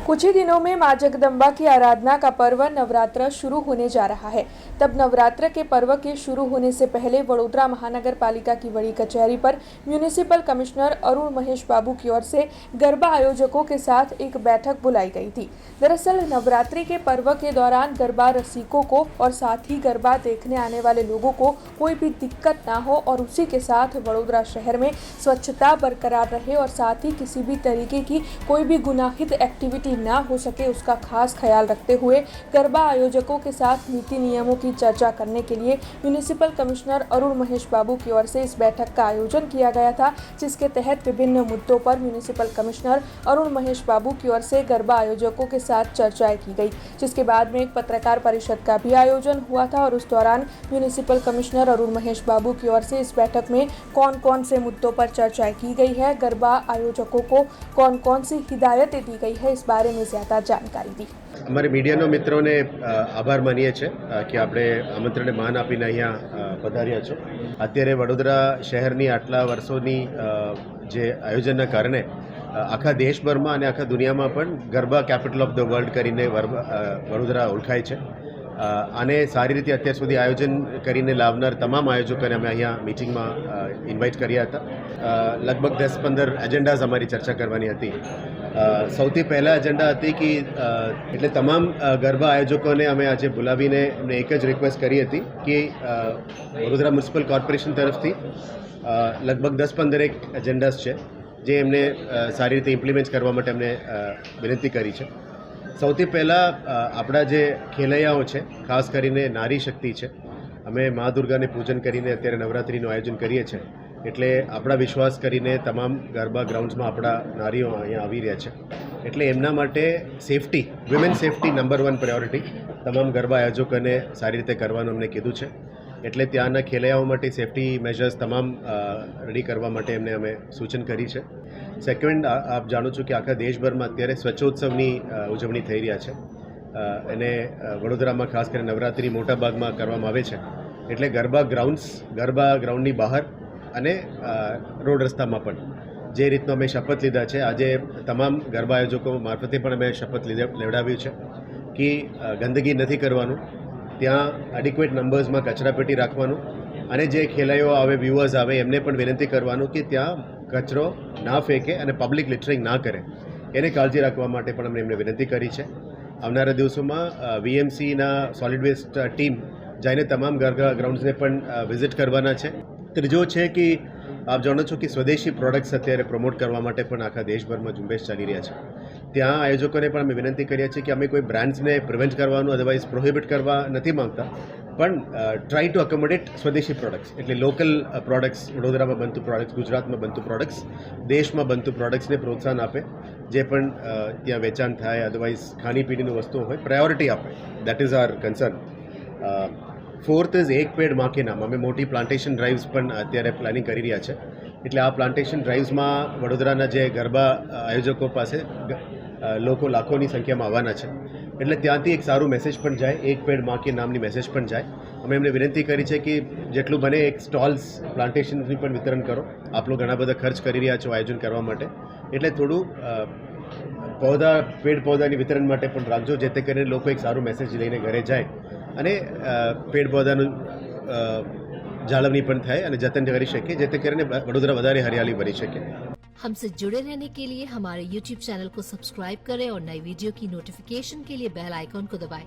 कुछ ही दिनों में मां जगदम्बा की आराधना का पर्व नवरात्र शुरू होने जा रहा है। तब नवरात्र के पर्व के शुरू होने से पहले वडोदरा महानगर पालिका की बड़ी कचहरी पर म्यूनिसिपल कमिश्नर अरुण महेश बाबू की ओर से गरबा आयोजकों के साथ एक बैठक बुलाई गई थी। दरअसल नवरात्रि के पर्व के दौरान गरबा रसिकों को और साथ ही गरबा देखने आने वाले लोगों को कोई भी दिक्कत ना हो और उसी के साथ वडोदरा शहर में स्वच्छता बरकरार रहे और साथ ही किसी भी तरीके की कोई भी गुनाहित एक्टिविटी ना हो सके, उसका खास ख्याल रखते हुए गरबा आयोजकों के साथ नीति नियमों की चर्चा करने के लिए म्यूनिसिपल कमिश्नर अरुण महेश बाबू की ओर से इस बैठक का आयोजन किया गया था, जिसके तहत विभिन्न मुद्दों पर म्यूनिसिपल कमिश्नर अरुण महेश बाबू की ओर से गरबा आयोजकों के साथ चर्चाएं की गई, जिसके बाद में एक पत्रकार परिषद का भी आयोजन हुआ था और उस दौरान म्यूनिसिपल कमिश्नर अरुण महेश बाबू की ओर से इस बैठक में कौन कौन से मुद्दों पर चर्चाएं की गई है, गरबा आयोजकों को कौन कौन सी हिदायतें दी गई है, इस बारे में ज्यादा जानकारी दी। અમારી મીડિયાનો મિત્રોને આભાર માનીએ છીએ કે આપણે આમંત્રણને માન આપીને અહીંયા પધાર્યા છો। અત્યારે વડોદરા શહેરની આટલા વર્ષોની જે આયોજનના કારણે આખા દેશભરમાં અને આખા દુનિયામાં પણ garba capital of the world કરીને વડોદરા ઓળખાય છે। આને સારી રીતે અત્યાર સુધી આયોજન કરીને લાવનાર તમામ આયોજકોને અમે અહીંયા મિટિંગમાં ઇન્વાઇટ કર્યા હતા। લગભગ 10-15 એજન્ડાઝ અમારી ચર્ચા કરવાની હતી। સૌથી પહેલા એજન્ડા હતી કે એટલે તમામ ગરબા આયોજકોને અમે આજે બોલાવીને એમને એક જ રિક્વેસ્ટ કરી હતી કે વડોદરા મ્યુનિસિપલ કોર્પોરેશન તરફથી લગભગ 10-15 એજન્ડાઝ છે જે એમને સારી રીતે ઇમ્પ્લિમેન્ટ કરવા માટે એમને વિનંતી કરી છે। સૌથી પહેલાં આપણા જે ખેલૈયાઓ છે, ખાસ કરીને નારી શક્તિ છે, અમે મા દુર્ગાને પૂજન કરીને અત્યારે નવરાત્રિનું આયોજન કરીએ છીએ, એટલે આપણા વિશ્વાસ કરીને તમામ ગરબા ગ્રાઉન્ડ્સમાં આપણા નારીઓ અહીંયા આવી રહ્યા છે, એટલે એમના માટે safety, women safety number 1 priority તમામ ગરબા આયોજકોને સારી રીતે કરવાનું અમને કીધું છે। એટલે ત્યાંના ખેલૈયાઓ માટે સેફટી મેજર્સ તમામ રેડી કરવા માટે એમને અમે સૂચન કરી છે। સેકન્ડ, આપ જાણો છો કે આખા દેશભરમાં અત્યારે સ્વચ્છોત્સવની ઉજવણી થઈ રહ્યા છે અને વડોદરામાં ખાસ કરીને નવરાત્રિ મોટા ભાગમાં કરવામાં આવે છે, એટલે ગરબા ગ્રાઉન્ડની બહાર અને રોડ રસ્તામાં પણ જે રીતનો અમે શપથ લીધા છે, આજે તમામ ગરબા આયોજકો મારફતે પણ અમે શપથ લેવડાવ્યું છે કે ગંદકી નથી કરવાનું, ત્યાં એડિક્વેટ નંબર્સમાં કચરાપેટી રાખવાનું અને જે ખેલાડીઓ આવે, વ્યુઅર્સ આવે, એમને પણ વિનંતી કરવાનું કે ત્યાં કચરો ના ફેંકે અને પબ્લિક લિટરિંગ ના કરે, એને કાળજી રાખવા માટે પણ અમે એમને વિનંતી કરી છે। આવનારા દિવસોમાં વીએમસીના સોલિડ વેસ્ટ ટીમ જઈને તમામ ગરબા ગ્રાઉન્ડ્સને પણ વિઝિટ કરવાના છે। ત્રીજો છે કે આપ જાણો છો કે સ્વદેશી પ્રોડક્ટ્સ અત્યારે પ્રમોટ કરવા માટે પણ આખા દેશભરમાં ઝુંબેશ ચાલી રહ્યા છે। ત્યાં આયોજકોને પણ અમે વિનંતી કરીએ છીએ કે અમે કોઈ બ્રાન્ડ્સને પ્રિવેન્ટ કરવાનું અદરવાઇઝ પ્રોહિબિટ કરવા નથી માંગતા, પણ ટ્રાય ટુ અકોમોડેટ સ્વદેશી પ્રોડક્ટ્સ, એટલે લોકલ પ્રોડક્ટ્સ, વડોદરામાં બનતું પ્રોડક્ટ્સ, ગુજરાતમાં બનતું પ્રોડક્ટ્સ, દેશમાં બનતું પ્રોડક્ટ્સને પ્રોત્સાહન આપે, જે પણ ત્યાં વેચાણ થાય, અદરવાઇઝ ખાણીપીણીની વસ્તુઓ હોય, પ્રાયોરિટી આપે, that is R concern. Fourth is એક પેડ માં કે નામ, અમે મોટી પ્લાન્ટેશન ડ્રાઇવ્સ પણ અત્યારે પ્લાનિંગ કરી રહ્યા છે, એટલે આ પ્લાન્ટેશન ડ્રાઇવ્સમાં વડોદરાના જે ગરબા આયોજકો પાસે લોકો લાખોની સંખ્યામાં આવવાના છે, એટલે ત્યાંથી એક સારું મેસેજ પણ જાય, એક પેડ માં કે નામની મેસેજ પણ જાય। અમે એમને વિનંતી કરી છે કે જેટલું બને એક સ્ટોલ્સ પ્લાન્ટેશનની પણ વિતરણ કરો, આપ લોકો ઘણા બધા ખર્ચ કરી રહ્યા છો આયોજન કરવા માટે, એટલે થોડું પેડ પૌધાની વિતરણ માટે પણ રાખજો, જેથી કરીને લોકો એક સારું મેસેજ લઈને ઘરે જાય અને પેડ પૌધાનું જાળવણી પણ થાય અને જતન કરી શકે, જેથી કરીને વડોદરા વધારે હરિયાળી બની શકે। हमसे जुड़े रहने के लिए हमारे YouTube चैनल को सब्सक्राइब करें और नई वीडियो की नोटिफिकेशन के लिए बेल आइकॉन को दबाएं।